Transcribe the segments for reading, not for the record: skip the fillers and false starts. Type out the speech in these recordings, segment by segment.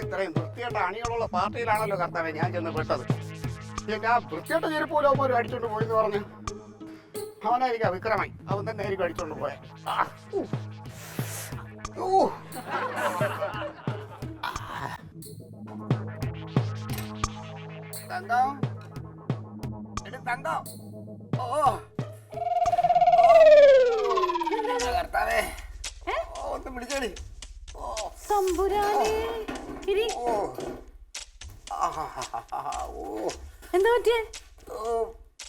ഇത്രയും വൃത്തിയായിട്ട് അണികളുള്ള പാർട്ടിയിലാണല്ലോ കർത്താവെ ഞാൻ ചെന്ന് പെട്ടത്. എനിക്ക് ആ വൃത്തിയായിട്ട ചെരുപ്പ് പോലും അവന്മാർ അടിച്ചോണ്ട് പോയെന്ന് പറഞ്ഞു. അവനായിരിക്കാം വിക്രമായി, അവൻ തന്നെ ആയിരിക്കും അടിച്ചോണ്ട് പോയെ. തങ്കം, എടി തങ്കം, ഓ കർത്താവേ, ഒന്ന് വിളിച്ചോടി. എന്താ പറ്റിയേ?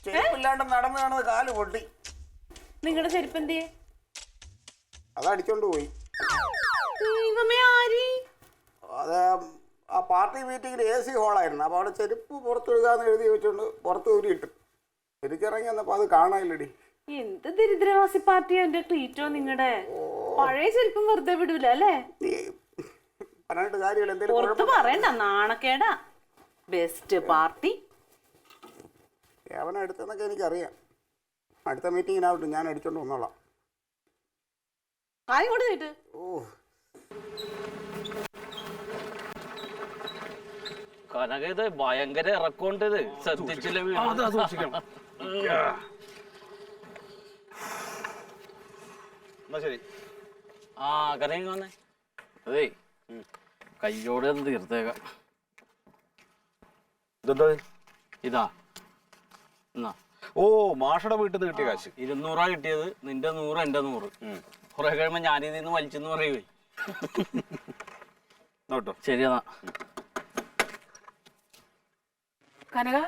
ചെരുപ്പില്ലാണ്ട് നടന്നു കാണുന്നത് കാല് പൊട്ടി. നിങ്ങളുടെ ചെരുപ്പ് എന്തിയെ? അതടിച്ചോണ്ട് പോയി. അത് ആ പാർട്ടി മീറ്റിങ്ങിൽ AC ഹോളായിരുന്നു. അപ്പൊ അവിടെ ചെരുപ്പ് പുറത്തൊഴുകാന്ന് എഴുതി വെച്ചോണ്ട് പുറത്ത് ഊരിയിട്ടു. തിരിച്ചിറങ്ങി വന്നപ്പോ അത് കാണാനില്ലടി. എന്ത് ദരിദ്രവാസി പാർട്ടിയാ എന്റെ ട്രീറ്റോ നിങ്ങളുടെ. പഴയ ചെരുപ്പം വെറുതെ വിടൂല അല്ലേ? പറഞ്ഞിട്ട് കാര്യമില്ല, എന്തെങ്കിലും പുറത്ത് പറയണ്ട, നാണക്കേടാ. ബെസ്റ്റ് പാർട്ടി അവനെ എടുത്തെന്നൊക്കെ എനിക്കറിയാം. അടുത്ത മീറ്റിങ്ങിനാവട്ടെ, ഞാൻ അടിച്ചോണ്ട് വന്നോളാം. കാര്യം കൊണ്ട് നീട്ട്. കനകത് ഭയങ്കര ഇറക്കോണ്ടത് ശ്രദ്ധിച്ചില്ല. ശരി. ആ കനക വന്നേ. അതേ കയ്യോടെ ഒന്ന് തീർത്തേക്ക. ഇതെന്താ? ഇതാ എന്നാ. ഓ, മാഷയുടെ വീട്ടിൽ നിന്ന് കിട്ടിയ കാശ്. 200 കിട്ടിയത്. നിന്റെ 100 എന്റെ 100. കുറെ കഴിയുമ്പോ ഞാനിതിന്ന് വലിച്ചെന്ന് പറയുവേ. ശരിയെന്നാ. കനക,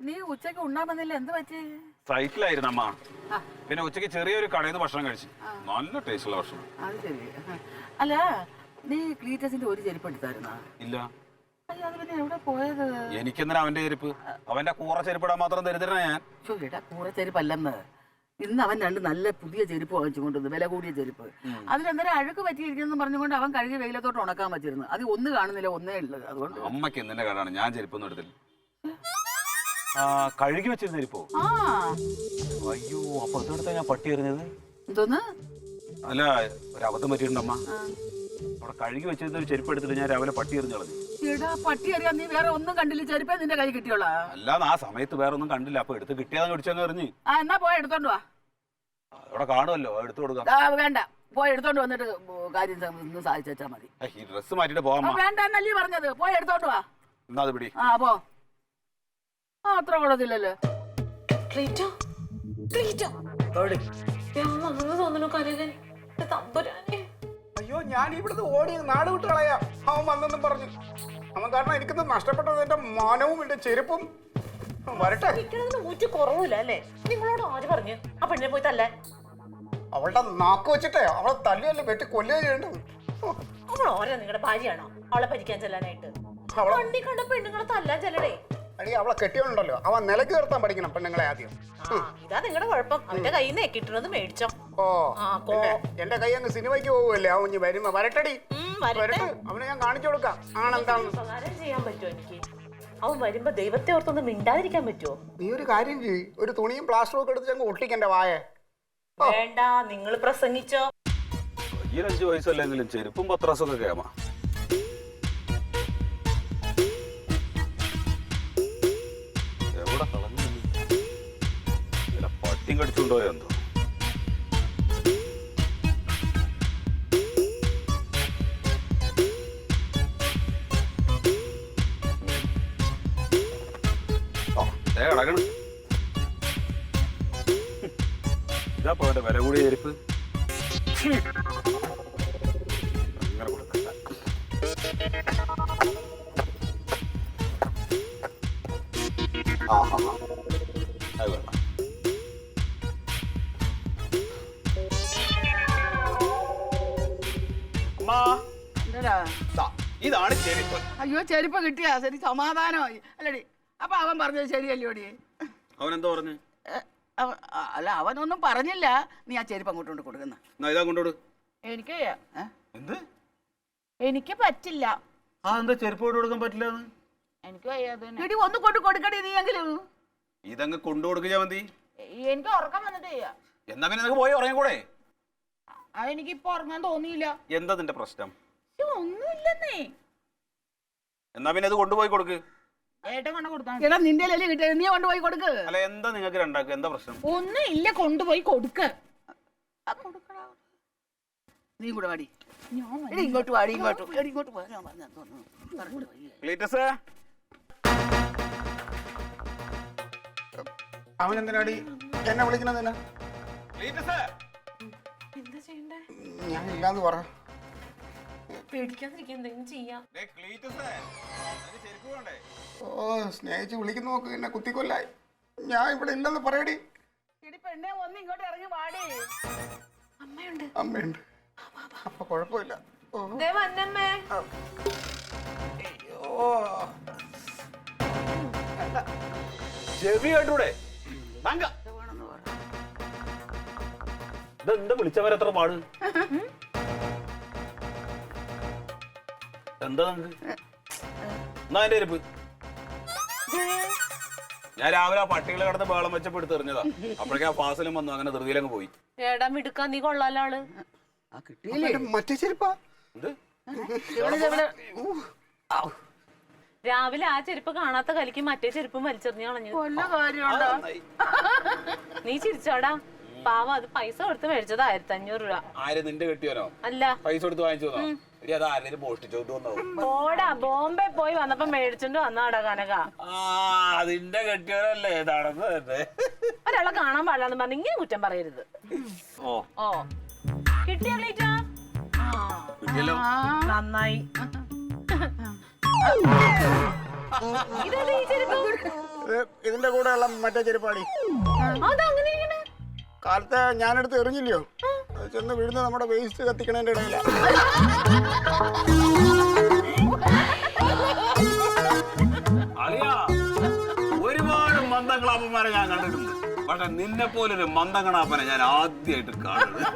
നീ ഉച്ചക്ക് ഉണ്ണാൻ വന്നില്ല, എന്ത് പറ്റി? ഫ്ലൈറ്റിലായിരുന്നു അമ്മ. പിന്നെ ഉച്ചക്ക് ചെറിയൊരു കടയിൽ നിന്ന് ഭക്ഷണം കഴിച്ചു. നല്ല ടേസ്റ്റുള്ള ഭക്ഷണം. അത് ശരി. അല്ല, നീ ക്ലീറ്റസിന്റെ ഒരു ചെരുപ്പ് എടുത്തായിരുന്നാ? ഇല്ല. അയ്യോ, അത് പിന്നെ എവിടെ പോയത്? എനിക്കെന്തിനാ അവന്റെ ചെരുപ്പ്? അവന്റെ കൂറ ചെരുപ്പിടാൻ മാത്രം ദരിദ്രനാ ഞാൻ. ചോദിട്ടാ, കൂറ ചെരുപ്പല്ലെന്ന്. ഇന്ന് അവൻ 2 നല്ല പുതിയ ചെരുപ്പ് വാങ്ങിച്ചു കൊണ്ടുവന്നു, വില കൂടിയ ചെരുപ്പ്. അതിലെന്തായാലും അഴുക്ക് പറ്റിയിരിക്കുന്നു പറഞ്ഞുകൊണ്ട് അവൻ കഴുകി വെയിലത്തോട്ട് ഉണക്കാൻ പറ്റിയിരുന്നു. അത് ഒന്ന് കാണുന്നില്ല, ഒന്നേ ഉള്ളത്. അതുകൊണ്ട് അമ്മയ്ക്ക് എന്തിന്റെ കടാണ്, ഞാൻ ചെരുപ്പൊന്നും എടുത്തില്ല. കഴുകി വെച്ചിരുന്ന ചെരുപ്പോ? അയ്യോ, അപ്പൊ ഇതെടുത്താ ഞാൻ പട്ടി എറിഞ്ഞത്. എന്തോന്ന്? അല്ല, ഒരു അബദ്ധം പറ്റിയിട്ടുണ്ട് അമ്മ. അവിടെ കഴുകി വെച്ചിരുന്ന ഒരു ചെരുപ്പ് എടുത്തിട്ട് ഞാൻ രാവിലെ പട്ടി എറിഞ്ഞു കളഞ്ഞു. പട്ടി അറിയാൻ നീ വേറെ ഒന്നും കണ്ടില്ല, ചെരുപ്പേ നിന്റെ കൈ കിട്ടിയോളാ? അല്ലാതെ ആ സമയത്ത് വേറെ ഒന്നും കണ്ടില്ല. അപ്പൊ എടുത്ത് കിട്ടിയാന്ന് ഒടിച്ചങ്ങ് എറിഞ്ഞു. എന്നാ പോയി എടുത്തോണ്ട് വാ. അവിടെ കാണുമല്ലോ, എടുത്തു കൊടുക്കാം. വേണ്ട, പോയി എടുത്തോണ്ട് വന്നിട്ട് കാര്യം സാധിച്ചാ മതി. ഈ ഡ്രസ് മാറ്റിട്ട് പോകാം. വേണ്ടെന്നല്ലേ പറഞ്ഞത്, പോയി എടുത്തോണ്ട് വാ. എന്നാ അത് പിടി. പോ. അത്ര കൊള്ളത്തില്ലല്ലോ. അയ്യോ, ഞാൻ ഇവിടുന്ന് ഓടി നാട് വിട്ട് കളയാം. അവൻ വന്നെന്നും പറഞ്ഞു. അവൻ കാരണം എനിക്കിത് നഷ്ടപ്പെട്ടത് എന്റെ മാനവും എന്റെ ചെരുപ്പും. വരട്ടെ. കുറവില്ല അല്ലേ? നിങ്ങളോട് ആര് പറഞ്ഞു ആ പെണ്ണിനെ പോയി തല്ലേ? അവളുടെ നാക്ക് വെച്ചിട്ടേ അവളെ തല്ലുകയല്ലേ, വെട്ടി കൊല്ലുക ചെയ്യേണ്ടത്. അവൾ ഓരോ നിങ്ങളുടെ ഭാര്യയാണോ അവളെ ഭരിക്കാൻ ചെല്ലാനായിട്ട്? വണ്ടി കണ്ട പെണ്ണുങ്ങളെ തല്ലാൻ ചെല്ലടേ. അടി, അവളെ കെട്ടിയോണ്ടല്ലോ, അവൻ നിലക്ക് നിർത്താൻ പഠിക്കണം പെണ്ണുങ്ങളെ ആദ്യം. ഇതാ നിങ്ങളുടെ കുഴപ്പം. അവന്റെ കയ്യിൽ നിന്ന് കിട്ടുന്നത് മേടിച്ചോ. എന്റെ കൈ അങ്ങ് സിനിമയ്ക്ക് പോവുമല്ലേ അവൻ ഇനി വരുമ്പോ. വരട്ടടി, വരട്ടെ. അവനെ ഞാൻ കാണിച്ചു കൊടുക്കാം ആണെന്താന്ന്. ഉപകാരം ചെയ്യാൻ പറ്റുമോ എനിക്ക്? അവൻ വരുമ്പോ ദൈവത്തെ ഓർത്തൊന്ന് മിണ്ടാതിരിക്കാൻ പറ്റുമോ? നീ ഒരു കാര്യം ചെയ്യ്, ഒരു തുണിയും പ്ലാസ്റ്ററും ഒക്കെ എടുത്ത് ഞങ്ങൾ ഒട്ടിക്കണ്ട വായ. വേണ്ട, നിങ്ങൾ പ്രസംഗിച്ചോ. ഈ 5 വയസ്സല്ലെങ്കിലും ചെരുപ്പും പത്രാസൊക്കെ കേമാ. എവിടെ കളഞ്ഞു? പട്ടിയും കടിച്ചുകൊണ്ടോ എന്തോ. കിടക്കണ്. ഇതാ പോന്റെ വില കൂടിയ ചെരുപ്പ്. അങ്ങനെ കൊടുക്കണ്ട. അത് വേണ്ട. ഇതാണ് ചെരുപ്പ്. അയ്യോ, ചെരുപ്പ് കിട്ടിയാ ശരി, സമാധാനമായി അല്ലടി. അപ്പൊ അവൻ പറഞ്ഞത് ശരിയല്ലോടി? അവൻ എന്താ പറഞ്ഞു? അല്ല, അവനൊന്നും പറഞ്ഞില്ല. നീ ആ ചെരുപ്പ് അങ്ങോട്ട് കൊണ്ട് കൊടുക്കുന്ന. ഇതാ കൊണ്ടോട്. എനിക്ക് എന്ത്? എനിക്ക് പറ്റില്ല. എന്താ ചെരുപ്പ് കൊണ്ട് കൊടുക്കാൻ പറ്റില്ല? എനിക്ക് ഒന്ന് കൊണ്ട് കൊടുക്കടി നീ എങ്കിലും. ഇതങ്ങ് കൊണ്ടു കൊടുക്കുക മതി. എനിക്ക് ഉറക്കം വന്നിട്ട് എന്നാ പിന്നെ നിനക്ക് പോയി ഉറങ്ങിക്കൂടെ? അതെനിക്കിപ്പോ ഉറങ്ങാൻ തോന്നിയില്ല. എന്താ നിന്റെ പ്രശ്നം? ഒന്നുമില്ലെന്നേ. എന്നാ പിന്നെ അത് കൊണ്ടുപോയി കൊടുക്ക്. ഏട്ടൻ കൊണ്ട് കൊടുത്താ എടാ നിന്റെ അല്ലേ കിട്ടിയത്, നീ കൊണ്ടുപോയി കൊടുക്ക്. അല്ല എന്താ നിങ്ങൾക്ക് രണ്ടാക്കും എന്താ പ്രശ്നം? ഒന്നും ഇല്ല, കൊണ്ടുപോയി കൊടുക്ക്. നീ കൂടെ വാടി. ഇങ്ങോട്ട് വാടി, ഇങ്ങോട്ട് ക്ലീറ്റസ്, അവൻ എന്തിനാടി എന്നെ വിളിക്കണത്? തന്നെ ക്ലീറ്റസ്, എന്താ ചെയ്യണ്ടേ? ഞാൻ ഇല്ലാന്ന് പറ. പേടിക്കാതിരിക്കാൻ എന്തെങ്കിലും ചെയ്യാം. ഡേയ് ക്ലീറ്റസ്, നിനക്ക് ചെരുപ്പ് വേണ്ടേ? ഓ സ്നേഹിച്ച് വിളിക്കുന്ന നോക്ക്, എന്നെ കുത്തിക്കൊല്ലായി. ഞാൻ ഇവിടെ ഇല്ലെന്ന് പറയടി. പെണ്ണെ ഒന്ന് ഇങ്ങോട്ട് ഇറങ്ങി വാടി. അമ്മയുണ്ട്. അമ്മയുണ്ട്, അപ്പൊ കുഴപ്പമില്ല. ഓ ദേ വന്നമ്മേ. അയ്യോ, ചെവി കേട്ടൂടെ? ഇതെന്താ വിളിച്ചവരെത്ര പാട്? എന്താ നിങ്ങക്ക്? എന്നാ എന്റെ ചെരുപ്പ്. ഞാൻ രാവിലെ ആ പട്ടികളെ കടന്ന് ബേളം വെച്ചപ്പോ എടുത്ത് എറിഞ്ഞതാ. അപ്പോഴേക്കും ആ ഫാസിലും വന്നു, അങ്ങനെ ധൃതിയിലങ്ങ് പോയി. ഏടാ മിടുക്കാൻ, നീ കൊള്ളാലോ ആള്. മറ്റേ ചെരുപ്പാ. എന്ത്? രാവിലെ ആ ചെരുപ്പ് കാണാത്ത കലിക്ക് മറ്റേ ചെരുപ്പും വലിച്ചെറിഞ്ഞു കളഞ്ഞു. നീ ചിരിച്ചോടാ, പാവം അത് പൈസ കൊടുത്ത് മേടിച്ചത് 1500 രൂപ. ആര് നിന്റെ കെട്ടിയോനോ? അല്ല, പൈസ കൊടുത്ത് വാങ്ങിച്ചു തന്നോ? അത് ആരെങ്കിലും മോഷ്ടിച്ചോ തോന്നാവും. ഓടാ ബോംബെ പോയി വന്നപ്പോ മേടിച്ചോണ്ട് വന്നാടാ കനക. അതിന്റെ കെട്ടിയോനല്ലേ ഏതാണെന്ന് തന്നെ. ഒരാളെ കാണാൻ പാടില്ലാന്ന് പറഞ്ഞ ഇങ്ങനെ കുറ്റം പറയരുത്. ഓ ഓ കിട്ടിയ ക്ലീറ്റാ? കിട്ടിയല്ലോ. നന്നായി. ഇതേതാ ഈ ചെരുപ്പ്? ഇതിന്റെ കൂടെ ഉള്ള മറ്റേ ചെരുപ്പാടി. അതങ്ങനെ കാലത്ത് ഞാനെടുത്ത് എറിഞ്ഞില്ലയോ, ചെന്ന് വീഴുന്ന നമ്മുടെ വേസ്റ്റ് കത്തിക്കണേന്റെ ഇടയില. അറിയാ, ഒരുപാട് മന്ദങ്ങളാപ്പന്മാരെ ഞാൻ കണ്ടിട്ടുണ്ട്. പക്ഷെ നിന്നെ പോലൊരു മന്ദങ്ങളാപ്പനെ ഞാൻ ആദ്യമായിട്ട് കാണുന്നത്.